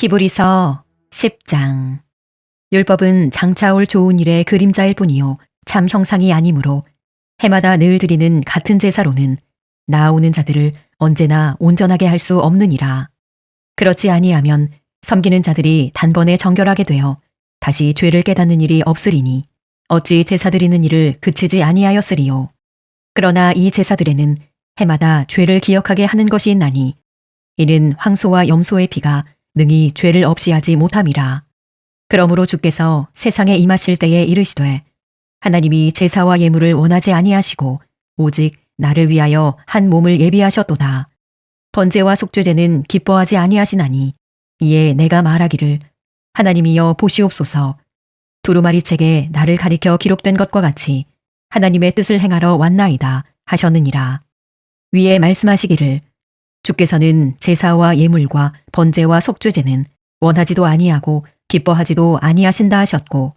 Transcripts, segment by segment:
히브리서 10장. 율법은 장차 올 좋은 일의 그림자일 뿐이요 참 형상이 아니므로 해마다 늘 드리는 같은 제사로는 나아오는 자들을 언제나 온전하게 할 수 없느니라. 그렇지 아니하면 섬기는 자들이 단번에 정결하게 되어 다시 죄를 깨닫는 일이 없으리니 어찌 제사 드리는 일을 그치지 아니하였으리요. 그러나 이 제사들에는 해마다 죄를 기억하게 하는 것이 있나니 이는 황소와 염소의 피가 능히 죄를 없이 하지 못함이라. 그러므로 주께서 세상에 임하실 때에 이르시되 하나님이 제사와 예물을 원하지 아니하시고 오직 나를 위하여 한 몸을 예비하셨도다. 번제와 속죄제는 기뻐하지 아니하시나니 이에 내가 말하기를 하나님이여 보시옵소서. 두루마리 책에 나를 가리켜 기록된 것과 같이 하나님의 뜻을 행하러 왔나이다 하셨느니라. 위에 말씀하시기를 주께서는 제사와 예물과 번제와 속죄제는 원하지도 아니하고 기뻐하지도 아니하신다 하셨고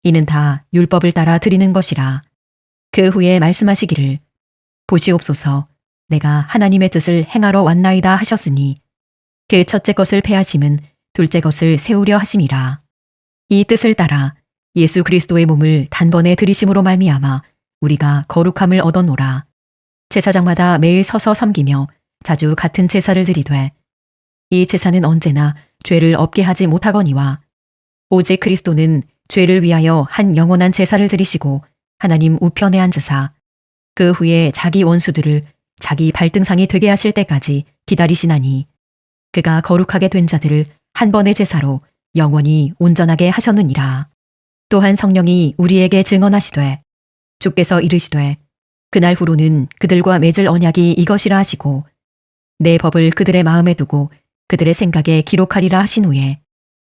이는 다 율법을 따라 드리는 것이라. 그 후에 말씀하시기를 보시옵소서 내가 하나님의 뜻을 행하러 왔나이다 하셨으니 그 첫째 것을 폐하심은 둘째 것을 세우려 하심이라. 이 뜻을 따라 예수 그리스도의 몸을 단번에 들이심으로 말미암아 우리가 거룩함을 얻었노라. 제사장마다 매일 서서 섬기며 자주 같은 제사를 드리되 이 제사는 언제나 죄를 없게 하지 못하거니와 오직 그리스도는 죄를 위하여 한 영원한 제사를 드리시고 하나님 우편에 앉으사 그 후에 자기 원수들을 자기 발등상이 되게 하실 때까지 기다리시나니 그가 거룩하게 된 자들을 한 번의 제사로 영원히 온전하게 하셨느니라. 또한 성령이 우리에게 증언하시되 주께서 이르시되 그날 후로는 그들과 맺을 언약이 이것이라 하시고 내 법을 그들의 마음에 두고 그들의 생각에 기록하리라 하신 후에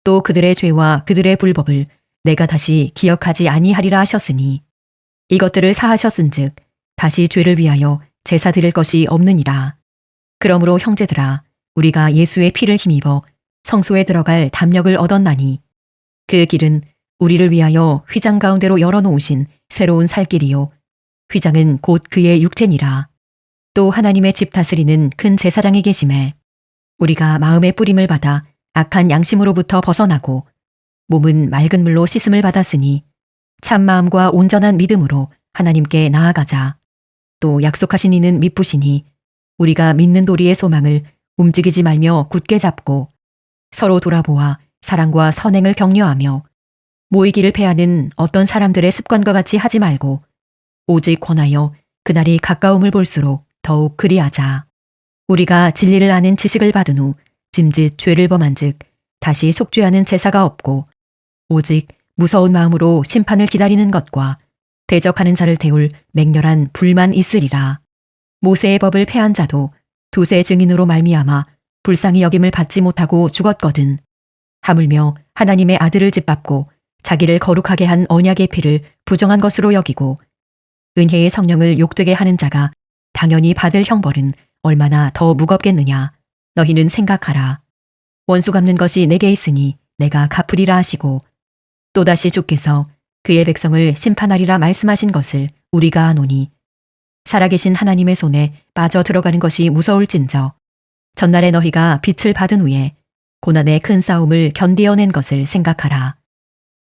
또 그들의 죄와 그들의 불법을 내가 다시 기억하지 아니하리라 하셨으니 이것들을 사하셨은즉 다시 죄를 위하여 제사 드릴 것이 없느니라. 그러므로 형제들아 우리가 예수의 피를 힘입어 성소에 들어갈 담력을 얻었나니 그 길은 우리를 위하여 휘장 가운데로 열어놓으신 새로운 살 길이요 휘장은 곧 그의 육체니라. 또 하나님의 집 다스리는 큰 제사장이 계심에 우리가 마음의 뿌림을 받아 악한 양심으로부터 벗어나고 몸은 맑은 물로 씻음을 받았으니 참 마음과 온전한 믿음으로 하나님께 나아가자. 또 약속하신 이는 미쁘시니 우리가 믿는 도리의 소망을 움직이지 말며 굳게 잡고 서로 돌아보아 사랑과 선행을 격려하며 모이기를 패하는 어떤 사람들의 습관과 같이 하지 말고 오직 권하여 그날이 가까움을 볼수록 더욱 그리하자. 우리가 진리를 아는 지식을 받은 후 짐짓 죄를 범한즉 다시 속죄하는 제사가 없고 오직 무서운 마음으로 심판을 기다리는 것과 대적하는 자를 태울 맹렬한 불만 있으리라. 모세의 법을 폐한 자도 두세 증인으로 말미암아 불쌍히 여김을 받지 못하고 죽었거든. 하물며 하나님의 아들을 짓밟고 자기를 거룩하게 한 언약의 피를 부정한 것으로 여기고 은혜의 성령을 욕되게 하는 자가 당연히 받을 형벌은 얼마나 더 무겁겠느냐. 너희는 생각하라. 원수 갚는 것이 내게 있으니 내가 갚으리라 하시고 또다시 주께서 그의 백성을 심판하리라 말씀하신 것을 우리가 아노니 살아계신 하나님의 손에 빠져 들어가는 것이 무서울진저 전날에 너희가 빛을 받은 후에 고난의 큰 싸움을 견디어낸 것을 생각하라.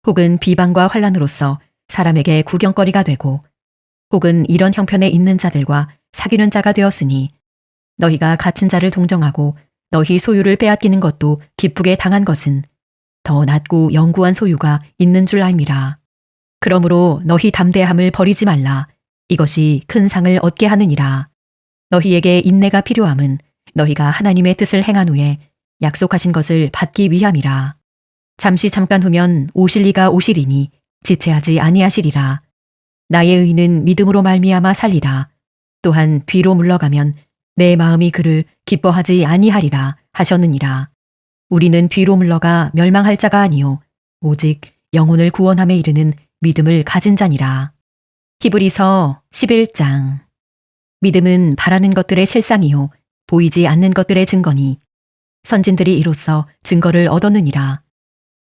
혹은 비방과 환란으로서 사람에게 구경거리가 되고 혹은 이런 형편에 있는 자들과 사귀는 자가 되었으니 너희가 갇힌 자를 동정하고 너희 소유를 빼앗기는 것도 기쁘게 당한 것은 더 낮고 영구한 소유가 있는 줄 알미라. 그러므로 너희 담대함을 버리지 말라. 이것이 큰 상을 얻게 하느니라. 너희에게 인내가 필요함은 너희가 하나님의 뜻을 행한 후에 약속하신 것을 받기 위함이라. 잠시 잠깐 후면 오실 이가 오시리니 지체하지 아니하시리라. 나의 의는 믿음으로 말미암아 살리라. 또한 뒤로 물러가면 내 마음이 그를 기뻐하지 아니하리라 하셨느니라. 우리는 뒤로 물러가 멸망할 자가 아니요 오직 영혼을 구원함에 이르는 믿음을 가진 자니라. 히브리서 11장. 믿음은 바라는 것들의 실상이요 보이지 않는 것들의 증거니 선진들이 이로써 증거를 얻었느니라.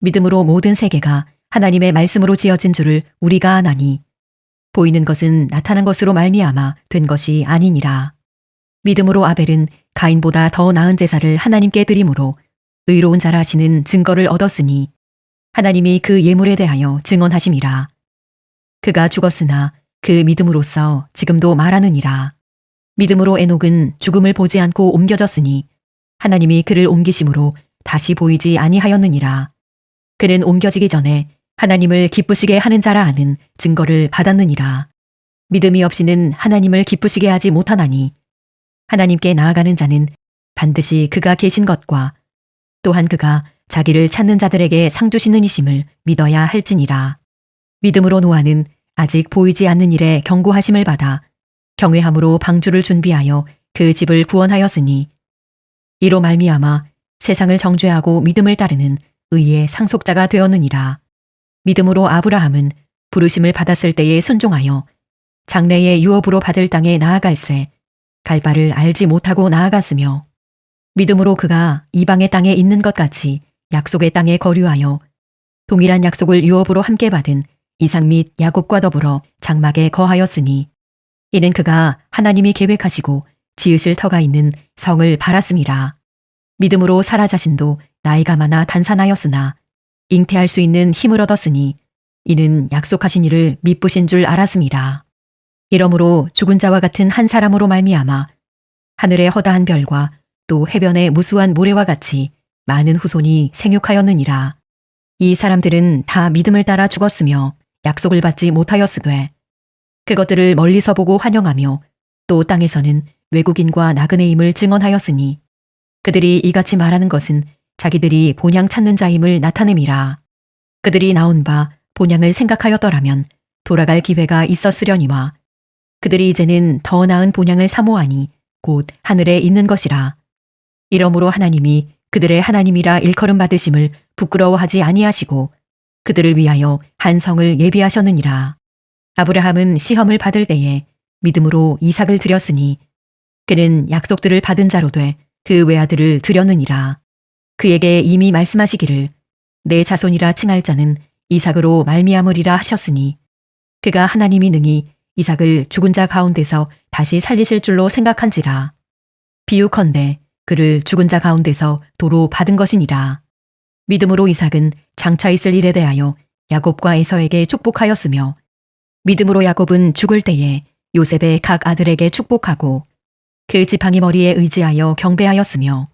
믿음으로 모든 세계가 하나님의 말씀으로 지어진 줄을 우리가 아나니 보이는 것은 나타난 것으로 말미암아 된 것이 아니니라. 믿음으로 아벨은 가인보다 더 나은 제사를 하나님께 드림으로 의로운 자라 하시는 증거를 얻었으니 하나님이 그 예물에 대하여 증언하심이라. 그가 죽었으나 그 믿음으로써 지금도 말하느니라. 믿음으로 에녹은 죽음을 보지 않고 옮겨졌으니 하나님이 그를 옮기심으로 다시 보이지 아니하였느니라. 그는 옮겨지기 전에 하나님을 기쁘시게 하는 자라 하는 증거를 받았느니라. 믿음이 없이는 하나님을 기쁘시게 하지 못하나니 하나님께 나아가는 자는 반드시 그가 계신 것과 또한 그가 자기를 찾는 자들에게 상 주시는 이심을 믿어야 할지니라. 믿음으로 노아는 아직 보이지 않는 일에 경고하심을 받아 경외함으로 방주를 준비하여 그 집을 구원하였으니 이로 말미암아 세상을 정죄하고 믿음을 따르는 의의 상속자가 되었느니라. 믿음으로 아브라함은 부르심을 받았을 때에 순종하여 장래의 유업으로 받을 땅에 나아갈새 갈 바를 알지 못하고 나아갔으며 믿음으로 그가 이방의 땅에 있는 것 같이 약속의 땅에 거류하여 동일한 약속을 유업으로 함께 받은 이삭 및 야곱과 더불어 장막에 거하였으니 이는 그가 하나님이 계획하시고 지으실 터가 있는 성을 바랐음이라. 믿음으로 사라 자신도 나이가 많아 단산하였으나 잉태할 수 있는 힘을 얻었으니 이는 약속하신 이를 미쁘신 줄 알았음이라. 이러므로 죽은 자와 같은 한 사람으로 말미암아 하늘의 허다한 별과 또 해변의 무수한 모래와 같이 많은 후손이 생육하였느니라. 이 사람들은 다 믿음을 따라 죽었으며 약속을 받지 못하였으되 그것들을 멀리서 보고 환영하며 또 땅에서는 외국인과 나그네임을 증언하였으니 그들이 이같이 말하는 것은 자기들이 본향 찾는 자임을 나타냄이라. 그들이 나온 바 본향을 생각하였더라면 돌아갈 기회가 있었으려니와 그들이 이제는 더 나은 본향을 사모하니 곧 하늘에 있는 것이라. 이러므로 하나님이 그들의 하나님이라 일컬음 받으심을 부끄러워하지 아니하시고 그들을 위하여 한 성을 예비하셨느니라. 아브라함은 시험을 받을 때에 믿음으로 이삭을 드렸으니 그는 약속들을 받은 자로 돼 그 외아들을 드렸느니라. 그에게 이미 말씀하시기를 내 자손이라 칭할 자는 이삭으로 말미암으리라 하셨으니 그가 하나님이 능히 이삭을 죽은 자 가운데서 다시 살리실 줄로 생각한지라. 비유컨대 그를 죽은 자 가운데서 도로 받은 것이니라. 믿음으로 이삭은 장차 있을 일에 대하여 야곱과 에서에게 축복하였으며 믿음으로 야곱은 죽을 때에 요셉의 각 아들에게 축복하고 그 지팡이 머리에 의지하여 경배하였으며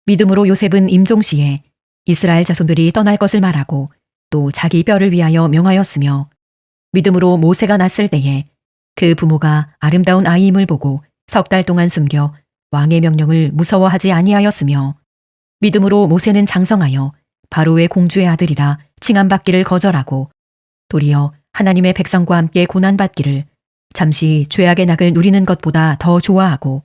믿음으로 요셉은 임종시에 이스라엘 자손들이 떠날 것을 말하고 또 자기 뼈를 위하여 명하였으며 믿음으로 모세가 났을 때에 그 부모가 아름다운 아이임을 보고 석 달 동안 숨겨 왕의 명령을 무서워하지 아니하였으며 믿음으로 모세는 장성하여 바로의 공주의 아들이라 칭함받기를 거절하고 도리어 하나님의 백성과 함께 고난받기를 잠시 죄악의 낙을 누리는 것보다 더 좋아하고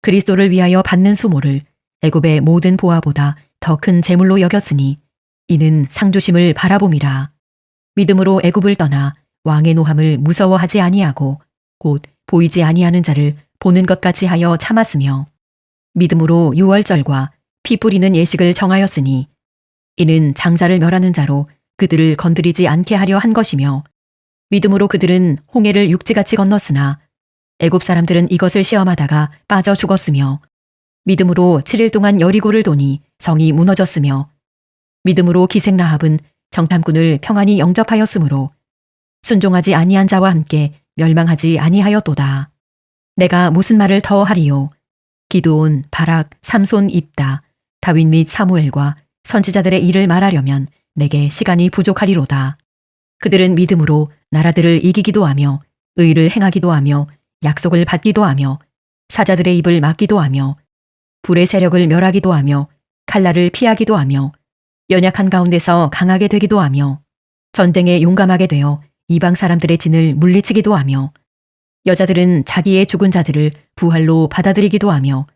그리스도를 위하여 받는 수모를 애굽의 모든 보화보다 더 큰 재물로 여겼으니 이는 상주심을 바라봄이라. 믿음으로 애굽을 떠나 왕의 노함을 무서워하지 아니하고 곧 보이지 아니하는 자를 보는 것 같이 하여 참았으며 믿음으로 유월절과 피 뿌리는 예식을 정하였으니 이는 장자를 멸하는 자로 그들을 건드리지 않게 하려 한 것이며 믿음으로 그들은 홍해를 육지같이 건넜으나 애굽 사람들은 이것을 시험하다가 빠져 죽었으며 믿음으로 7일 동안 여리고를 도니 성이 무너졌으며 믿음으로 기생 라합은 정탐꾼을 평안히 영접하였으므로 순종하지 아니한 자와 함께 멸망하지 아니하였도다. 내가 무슨 말을 더 하리요. 기드온, 바락, 삼손, 입다, 다윗 및 사무엘과 선지자들의 일을 말하려면 내게 시간이 부족하리로다. 그들은 믿음으로 나라들을 이기기도 하며 의를 행하기도 하며 약속을 받기도 하며 사자들의 입을 막기도 하며 불의 세력을 멸하기도 하며 칼날을 피하기도 하며 연약한 가운데서 강하게 되기도 하며 전쟁에 용감하게 되어 이방 사람들의 진을 물리치기도 하며 여자들은 자기의 죽은 자들을 부활로 받아들이기도 하며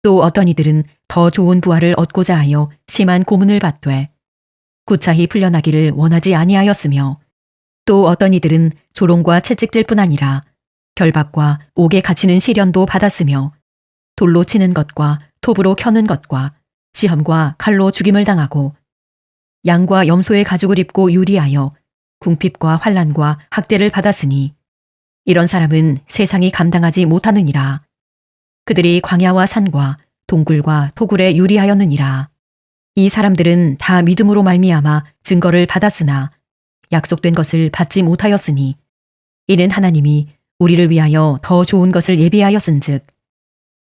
또 어떤 이들은 더 좋은 부활을 얻고자 하여 심한 고문을 받되 구차히 풀려나기를 원하지 아니하였으며 또 어떤 이들은 조롱과 채찍질 뿐 아니라 결박과 옥에 갇히는 시련도 받았으며 돌로 치는 것과 톱으로 켜는 것과 시험과 칼로 죽임을 당하고 양과 염소의 가죽을 입고 유리하여 궁핍과 환난과 학대를 받았으니 이런 사람은 세상이 감당하지 못하느니라. 그들이 광야와 산과 동굴과 토굴에 유리하였느니라. 이 사람들은 다 믿음으로 말미암아 증거를 받았으나 약속된 것을 받지 못하였으니 이는 하나님이 우리를 위하여 더 좋은 것을 예비하였은즉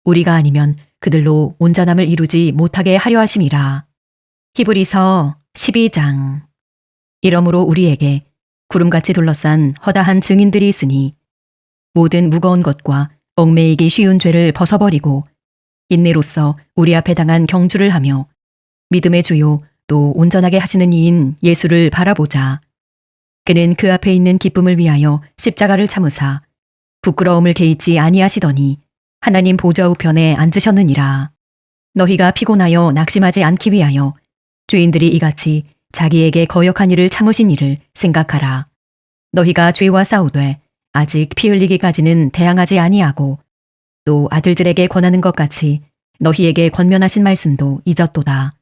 우리가 아니면 그들로 온전함을 이루지 못하게 하려 하심이라. 히브리서 12장. 이러므로 우리에게 구름같이 둘러싼 허다한 증인들이 있으니 모든 무거운 것과 얽매이기 쉬운 죄를 벗어버리고 인내로써 우리 앞에 당한 경주를 하며 믿음의 주요 또 온전하게 하시는 이인 예수를 바라보자. 그는 그 앞에 있는 기쁨을 위하여 십자가를 참으사 부끄러움을 개의치 아니하시더니 하나님 보좌 우편에 앉으셨느니라. 너희가 피곤하여 낙심하지 않기 위하여 죄인들이 이같이 자기에게 거역한 일을 참으신 일을 생각하라. 너희가 죄와 싸우되 아직 피 흘리기까지는 대항하지 아니하고 또 아들들에게 권하는 것 같이 너희에게 권면하신 말씀도 잊었도다.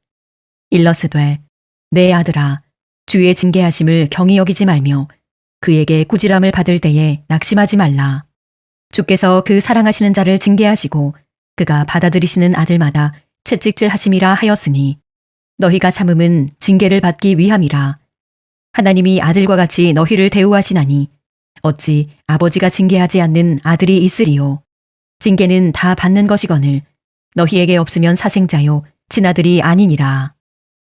일러스되 내 아들아 주의 징계하심을 경히 여기지 말며 그에게 꾸지람을 받을 때에 낙심하지 말라. 주께서 그 사랑하시는 자를 징계하시고 그가 받아들이시는 아들마다 채찍질 하심이라 하였으니 너희가 참음은 징계를 받기 위함이라. 하나님이 아들과 같이 너희를 대우하시나니 어찌 아버지가 징계하지 않는 아들이 있으리요. 징계는 다 받는 것이거늘 너희에게 없으면 사생자요 친아들이 아니니라.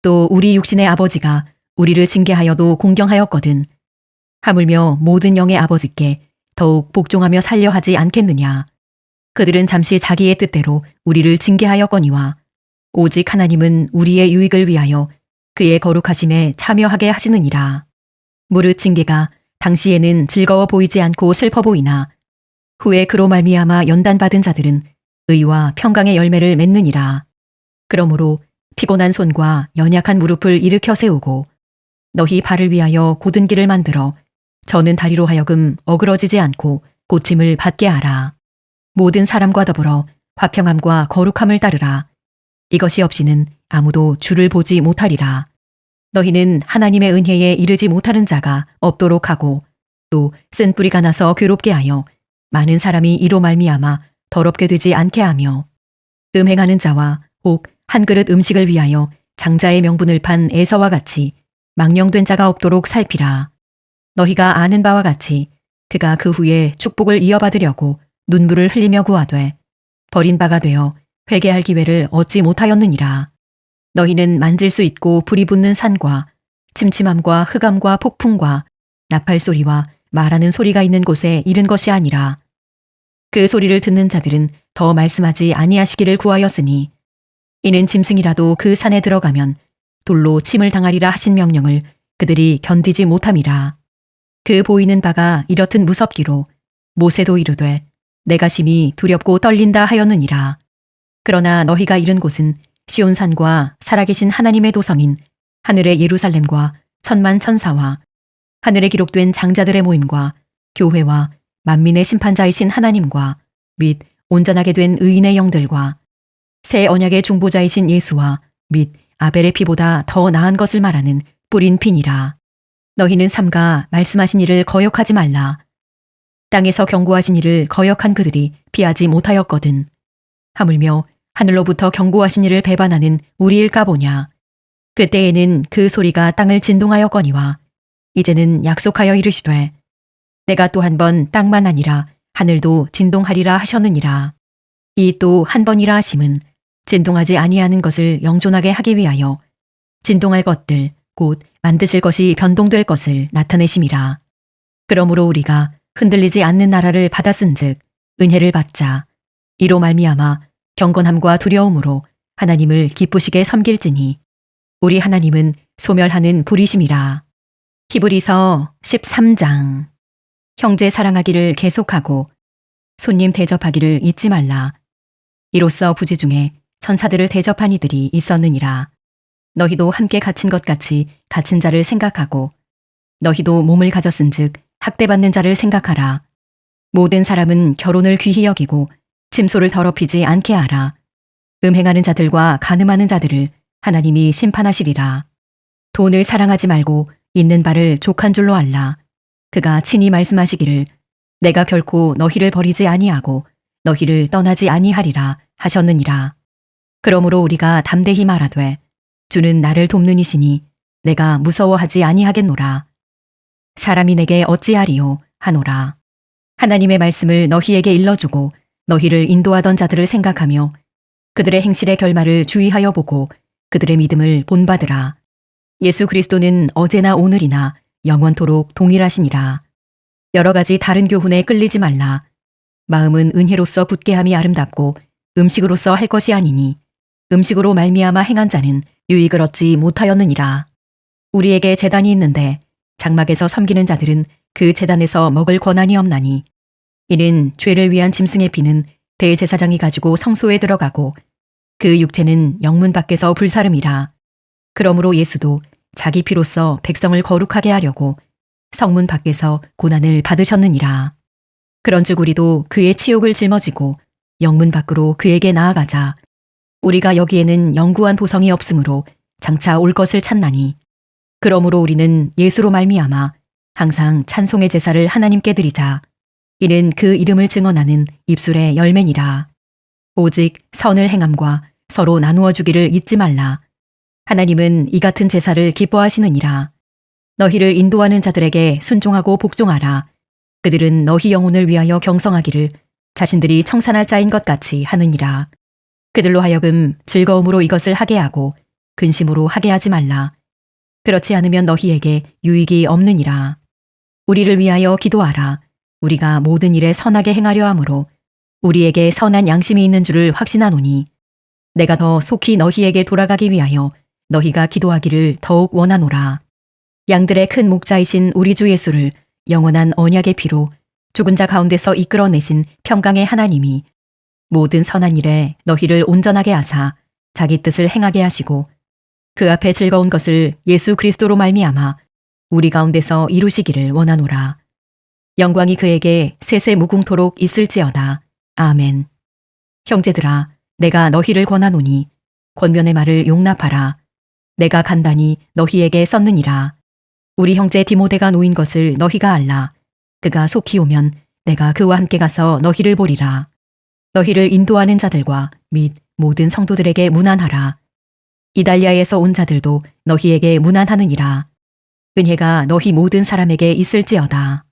또 우리 육신의 아버지가 우리를 징계하여도 공경하였거든 하물며 모든 영의 아버지께 더욱 복종하며 살려 하지 않겠느냐. 그들은 잠시 자기의 뜻대로 우리를 징계하였거니와 오직 하나님은 우리의 유익을 위하여 그의 거룩하심에 참여하게 하시느니라. 무릇 징계가 당시에는 즐거워 보이지 않고 슬퍼 보이나 후에 그로 말미암아 연단받은 자들은 의와 평강의 열매를 맺느니라. 그러므로 피곤한 손과 연약한 무릎을 일으켜 세우고 너희 발을 위하여 곧은 길을 만들어 저는 다리로 하여금 어그러지지 않고 고침을 받게 하라. 모든 사람과 더불어 화평함과 거룩함을 따르라. 이것이 없이는 아무도 주를 보지 못하리라. 너희는 하나님의 은혜에 이르지 못하는 자가 없도록 하고 또 쓴 뿌리가 나서 괴롭게 하여 많은 사람이 이로 말미암아 더럽게 되지 않게 하며 음행하는 자와 혹 한 그릇 음식을 위하여 장자의 명분을 판 에서와 같이 망령된 자가 없도록 살피라. 너희가 아는 바와 같이 그가 그 후에 축복을 이어받으려고 눈물을 흘리며 구하되 버린 바가 되어 회개할 기회를 얻지 못하였느니라. 너희는 만질 수 있고 불이 붙는 산과 침침함과 흑암과 폭풍과 나팔 소리와 말하는 소리가 있는 곳에 이른 것이 아니라 그 소리를 듣는 자들은 더 말씀하지 아니하시기를 구하였으니 이는 짐승이라도 그 산에 들어가면 돌로 침을 당하리라 하신 명령을 그들이 견디지 못함이라. 그 보이는 바가 이렇듯 무섭기로 모세도 이르되 내가 심히 두렵고 떨린다 하였느니라. 그러나 너희가 이른 곳은 시온산과 살아계신 하나님의 도성인 하늘의 예루살렘과 천만 천사와 하늘에 기록된 장자들의 모임과 교회와 만민의 심판자이신 하나님과 및 온전하게 된 의인의 영들과 새 언약의 중보자이신 예수와 및 아벨의 피보다 더 나은 것을 말하는 뿌린 피니라. 너희는 삼가 말씀하신 이를 거역하지 말라. 땅에서 경고하신 이를 거역한 그들이 피하지 못하였거든. 하물며 하늘로부터 경고하신 이를 배반하는 우리일까 보냐. 그때에는 그 소리가 땅을 진동하였거니와 이제는 약속하여 이르시되 내가 또 한 번 땅만 아니라 하늘도 진동하리라 하셨느니라. 이 또 한 번이라 하심은 진동하지 아니하는 것을 영존하게 하기 위하여 진동할 것들 곧 만드실 것이 변동될 것을 나타내심이라. 그러므로 우리가 흔들리지 않는 나라를 받았은즉 은혜를 받자. 이로 말미암아 경건함과 두려움으로 하나님을 기쁘시게 섬길지니 우리 하나님은 소멸하는 불이심이라. 히브리서 13장. 형제 사랑하기를 계속하고 손님 대접하기를 잊지 말라. 이로써 부지 중에 천사들을 대접한 이들이 있었느니라. 너희도 함께 갇힌 것 같이 갇힌 자를 생각하고 너희도 몸을 가졌은즉 학대받는 자를 생각하라. 모든 사람은 결혼을 귀히 여기고 침소를 더럽히지 않게 하라. 음행하는 자들과 간음하는 자들을 하나님이 심판하시리라. 돈을 사랑하지 말고 있는 바를 족한 줄로 알라. 그가 친히 말씀하시기를 내가 결코 너희를 버리지 아니하고 너희를 떠나지 아니하리라 하셨느니라. 그러므로 우리가 담대히 말하되 주는 나를 돕는 이시니 내가 무서워하지 아니하겠노라. 사람이 내게 어찌하리요 하노라. 하나님의 말씀을 너희에게 일러주고 너희를 인도하던 자들을 생각하며 그들의 행실의 결말을 주의하여 보고 그들의 믿음을 본받으라. 예수 그리스도는 어제나 오늘이나 영원토록 동일하시니라. 여러 가지 다른 교훈에 끌리지 말라. 마음은 은혜로서 굳게 함이 아름답고 음식으로서 할 것이 아니니 음식으로 말미암아 행한 자는 유익을 얻지 못하였느니라. 우리에게 제단이 있는데 장막에서 섬기는 자들은 그 제단에서 먹을 권한이 없나니 이는 죄를 위한 짐승의 피는 대제사장이 가지고 성소에 들어가고 그 육체는 영문 밖에서 불사름이라. 그러므로 예수도 자기 피로써 백성을 거룩하게 하려고 성문 밖에서 고난을 받으셨느니라. 그런즉 우리도 그의 치욕을 짊어지고 영문 밖으로 그에게 나아가자. 우리가 여기에는 영구한 보성이 없으므로 장차 올 것을 찾나니 그러므로 우리는 예수로 말미암아 항상 찬송의 제사를 하나님께 드리자. 이는 그 이름을 증언하는 입술의 열매니라. 오직 선을 행함과 서로 나누어 주기를 잊지 말라. 하나님은 이 같은 제사를 기뻐하시느니라. 너희를 인도하는 자들에게 순종하고 복종하라. 그들은 너희 영혼을 위하여 경성하기를 자신들이 청산할 자인 것 같이 하느니라. 그들로 하여금 즐거움으로 이것을 하게 하고 근심으로 하게 하지 말라. 그렇지 않으면 너희에게 유익이 없느니라. 우리를 위하여 기도하라. 우리가 모든 일에 선하게 행하려 하므로 우리에게 선한 양심이 있는 줄을 확신하노니 내가 더 속히 너희에게 돌아가기 위하여 너희가 기도하기를 더욱 원하노라. 양들의 큰 목자이신 우리 주 예수를 영원한 언약의 피로 죽은 자 가운데서 이끌어내신 평강의 하나님이 모든 선한 일에 너희를 온전하게 하사 자기 뜻을 행하게 하시고 그 앞에 즐거운 것을 예수 그리스도로 말미암아 우리 가운데서 이루시기를 원하노라. 영광이 그에게 세세 무궁토록 있을지어다. 아멘. 형제들아, 내가 너희를 권하노니 권면의 말을 용납하라. 내가 간단히 너희에게 썼느니라. 우리 형제 디모데가 놓인 것을 너희가 알라. 그가 속히 오면 내가 그와 함께 가서 너희를 보리라. 너희를 인도하는 자들과 및 모든 성도들에게 문안하라. 이달리아에서 온 자들도 너희에게 문안하느니라. 은혜가 너희 모든 사람에게 있을지어다.